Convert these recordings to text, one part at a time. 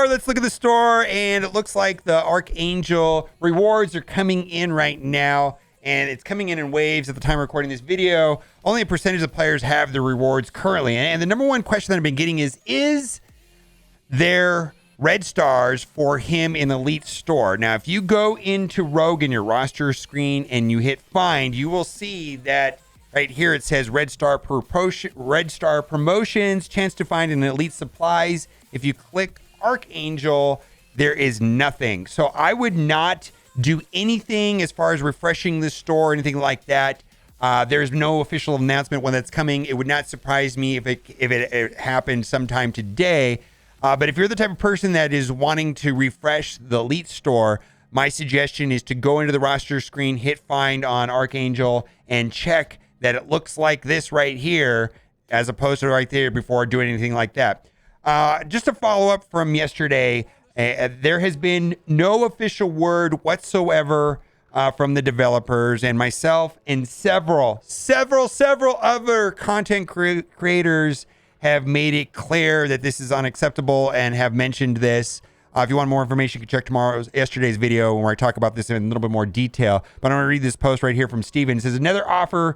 store. Let's look at the store, and it looks like the Archangel rewards are coming in right now, and it's coming in waves at the time of recording this video. Only a percentage of players have the rewards currently, and the number one question that I've been getting is there red stars for him in Elite Store? Now, if you go into Rogue in your roster screen and you hit find, you will see that right here it says red star promotions, chance to find an Elite supplies. If you click Archangel, there is nothing. So I would not do anything as far as refreshing the store or anything like that. There's no official announcement when that's coming. It would not surprise me if it happened sometime today. But if you're the type of person that is wanting to refresh the Elite Store, my suggestion is to go into the roster screen, hit find on Archangel, and check that it looks like this right here, as opposed to right there before doing anything like that. Just a follow up from yesterday, there has been no official word whatsoever from the developers, and myself and several other content creators have made it clear that this is unacceptable and have mentioned this. If you want more information, you can check yesterday's video where I talk about this in a little bit more detail. But I'm going to read this post right here from Steven. It says, another offer,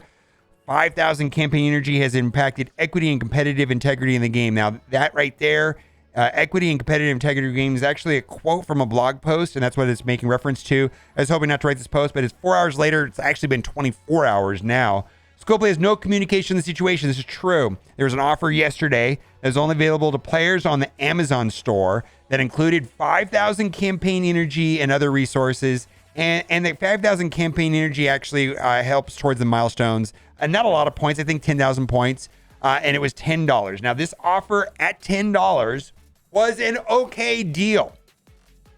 5,000 campaign energy has impacted equity and competitive integrity in the game. Now, that right there, equity and competitive integrity game is actually a quote from a blog post, and that's what it's making reference to. I was hoping not to write this post, but it's 4 hours later. It's actually been 24 hours now. Scopely has no communication in the situation. This is true. There was an offer yesterday that was only available to players on the Amazon store that included 5,000 campaign energy and other resources. And the 5,000 campaign energy actually helps towards the milestones. Not a lot of points. I think 10,000 points. And it was $10. Now, this offer at $10 was an okay deal.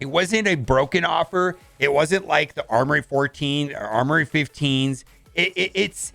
It wasn't a broken offer. It wasn't like the Armory 14 or Armory 15s. It's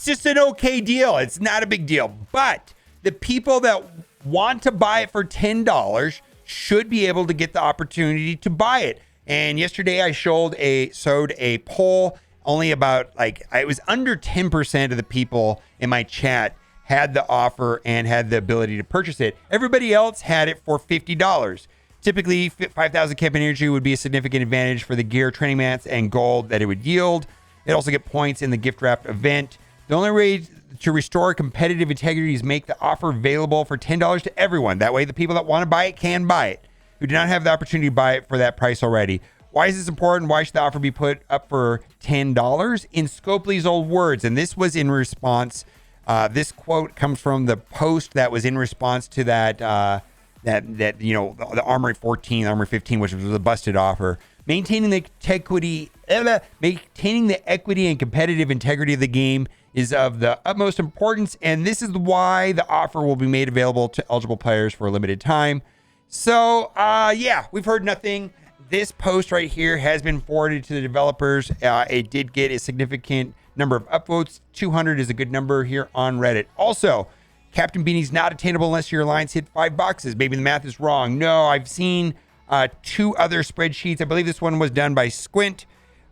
just an okay deal. It's not a big deal. But the people that want to buy it for $10 should be able to get the opportunity to buy it. And yesterday I sowed a poll. Only about it was under 10% of the people in my chat had the offer and had the ability to purchase it. Everybody else had it for $50. Typically, 5,000 campaign energy would be a significant advantage for the gear, training mats, and gold that it would yield. It also get points in the gift wrap event. The only way to restore competitive integrity is make the offer available for $10 to everyone. That way, the people that want to buy it can buy it, who do not have the opportunity to buy it for that price already. Why is this important? Why should the offer be put up for $10? In Scopely's old words, and this was in response. This quote comes from the post that was in response to that the Armory 14, Armory 15, which was a busted offer. Maintaining the equity and competitive integrity of the game is of the utmost importance, and this is why the offer will be made available to eligible players for a limited time. So, we've heard nothing. This post right here has been forwarded to the developers. It did get a significant number of upvotes. 200 is a good number here on Reddit. Also, Captain Beanie's not attainable unless your alliance hit 5 boxes. Maybe the math is wrong. No, I've seen 2 other spreadsheets. I believe this one was done by Squint.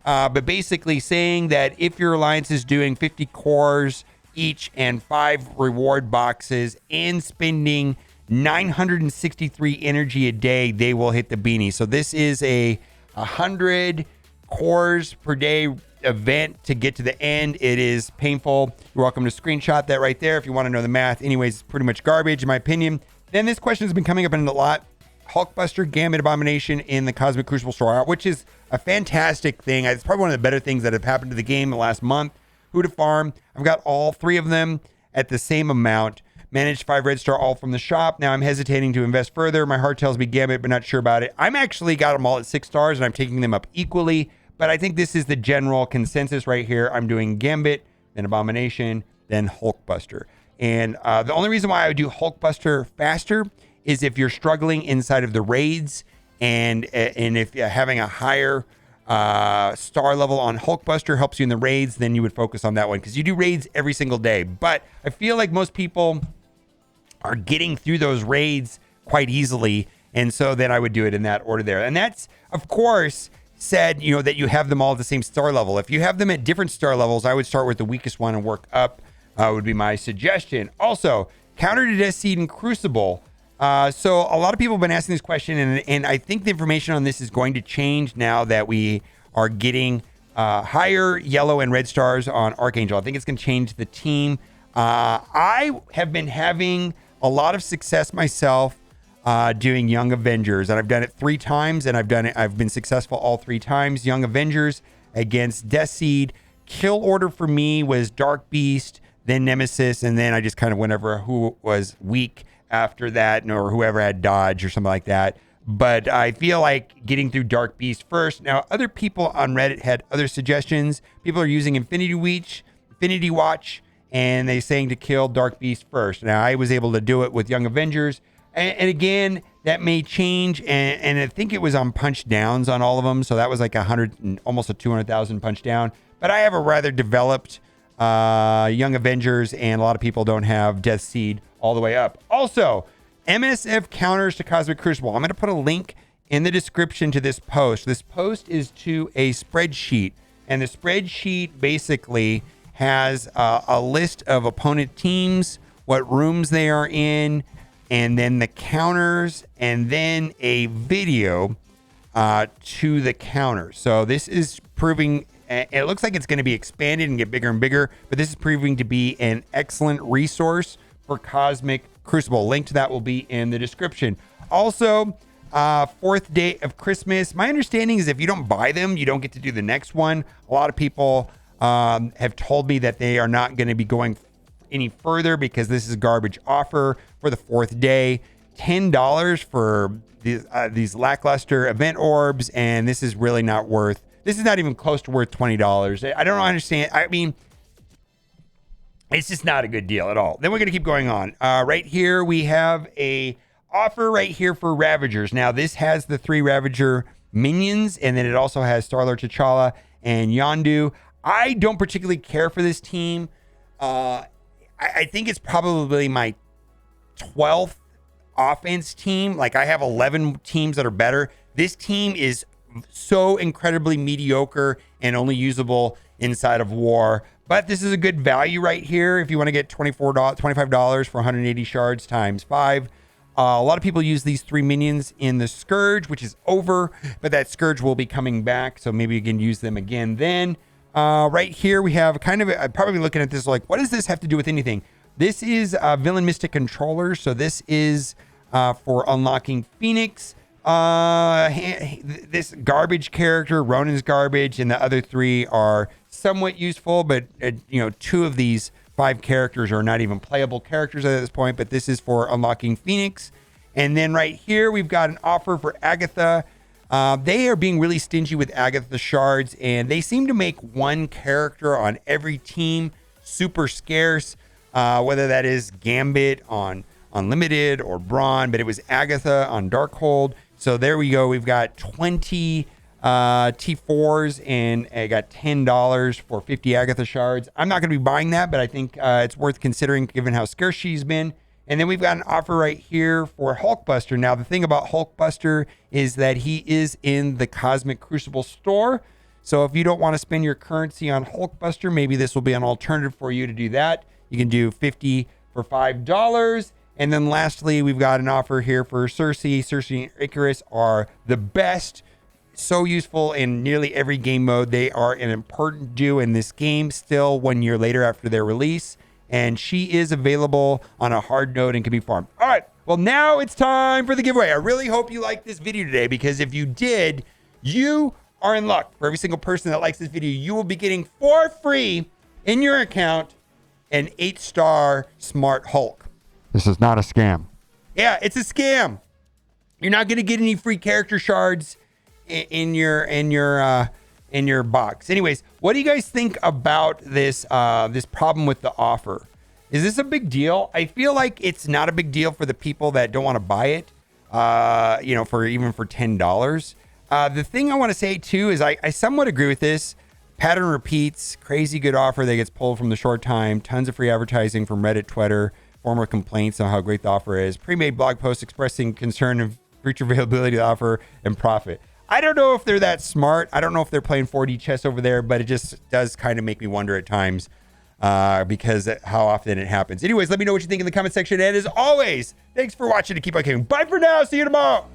But basically saying that if your alliance is doing 50 cores each and 5 reward boxes and spending 963 energy a day, they will hit the Beanie. So this is a 100 cores per day event to get to the end. It is painful. You're welcome to screenshot that right there if you want to know the math. Anyways, it's pretty much garbage in my opinion. Then this question has been coming up in a lot. Hulkbuster, Gambit, Abomination in the Cosmic Crucible store, which is a fantastic thing. It's probably one of the better things that have happened to the game in the last month. Who to farm? I've got all 3 of them at the same amount. Managed 5 red star all from the shop. Now I'm hesitating to invest further. My heart tells me Gambit, but not sure about it. I'm actually got them all at 6 stars, and I'm taking them up equally. But I think this is the general consensus right here. I'm doing Gambit, then Abomination, then Hulkbuster. And the only reason why I would do Hulkbuster faster is if you're struggling inside of the raids, and if having a higher star level on Hulkbuster helps you in the raids, then you would focus on that one, because you do raids every single day. But I feel like most people are getting through those raids quite easily, and so then I would do it in that order there. And that's, of course, said, that you have them all at the same star level. If you have them at different star levels, I would start with the weakest one and work up, would be my suggestion. Also, Counter to Death Seed and Crucible. So a lot of people have been asking this question, and I think the information on this is going to change now that we are getting higher yellow and red stars on Archangel. I think it's going to change the team. I have been having a lot of success myself doing Young Avengers, and I've done it 3 times, and I've been successful all 3 times. Young Avengers against Death Seed. Kill order for me was Dark Beast, then Nemesis, and then I just kind of went over who was weak after that, or whoever had dodge or something like that. But I feel like getting through Dark Beast first. Now, other people on Reddit had other suggestions. People are using Infinity Watch, and they're saying to kill Dark Beast first. Now, I was able to do it with Young Avengers. And again, that may change. And I think it was on punch downs on all of them. So that was like 100, almost a 200,000 punch down. But I have a rather developed Young Avengers, and a lot of people don't have Death Seed all the way up. Also, MSF counters to Cosmic Crucible. I'm going to put a link in the description to this post. This post is to a spreadsheet, and the spreadsheet basically has a list of opponent teams, what rooms they are in, and then the counters, and then a video to the counters. So this is proving, it looks like it's going to be expanded and get bigger and bigger, but this is proving to be an excellent resource for Cosmic Crucible. Link to that will be in the description. Also, 4th day of Christmas. My understanding is if you don't buy them, you don't get to do the next one. A lot of people have told me that they are not going to be going any further because this is a garbage offer for the 4th day. $10 for these lackluster event orbs, and this is really not worth. This is not even close to worth $20. I don't understand. I mean, it's just not a good deal at all. Then we're going to keep going on. Right here, we have a offer right here for Ravagers. Now, this has the 3 Ravager minions, and then it also has Star-Lord, T'Challa, and Yondu. I don't particularly care for this team. I think it's probably my 12th offense team. Like, I have 11 teams that are better. This team is so incredibly mediocre and only usable inside of war. But this is a good value right here if you want to get $25 for 180 shards times 5. A lot of people use these 3 minions in the Scourge, which is over, but that Scourge will be coming back, so maybe you can use them again then. Right here we have kind of, I'm probably looking at this like, what does this have to do with anything? This is Villain Mystic Controller, so this is for unlocking Phoenix. This garbage character, Ronin's garbage, and the other 3 are somewhat useful, but 2 of these 5 characters are not even playable characters at this point, but this is for unlocking Phoenix. And then right here we've got an offer for Agatha. They are being really stingy with Agatha shards, and they seem to make 1 character on every team super scarce, whether that is Gambit on Unlimited or Brawn, but it was Agatha on Darkhold. So there we go. We've got 20 T4s, and I got $10 for 50 Agatha shards. I'm not going to be buying that, but I think it's worth considering given how scarce she's been. And then we've got an offer right here for Hulkbuster. Now, the thing about Hulkbuster is that he is in the Cosmic Crucible store. So if you don't want to spend your currency on Hulkbuster, maybe this will be an alternative for you to do that. You can do 50 for $5. And then lastly, we've got an offer here for Cersei. Cersei and Icarus are the best. So useful in nearly every game mode. They are an important duo in this game still 1 year later after their release. And she is available on a hard node and can be farmed. All right. Well, now it's time for the giveaway. I really hope you liked this video today, because if you did, you are in luck. For every single person that likes this video, you will be getting for free in your account an 8-star Smart Hulk. This is not a scam. Yeah, it's a scam. You're not going to get any free character shards in your box. Anyways, what do you guys think about this this problem with the offer? Is this a big deal? I feel like it's not a big deal for the people that don't want to buy it. For $10. The thing I want to say too is I somewhat agree with this. Pattern repeats, crazy good offer that gets pulled from the short time, tons of free advertising from Reddit, Twitter, former complaints on how great the offer is, pre-made blog posts expressing concern of future availability of the offer and profit. I don't know if they're that smart. I don't know if they're playing 4D chess over there, but it just does kind of make me wonder at times. because how often it happens. Anyways, let me know what you think in the comment section. And as always, thanks for watching and keep on gaming. Bye for now. See you tomorrow.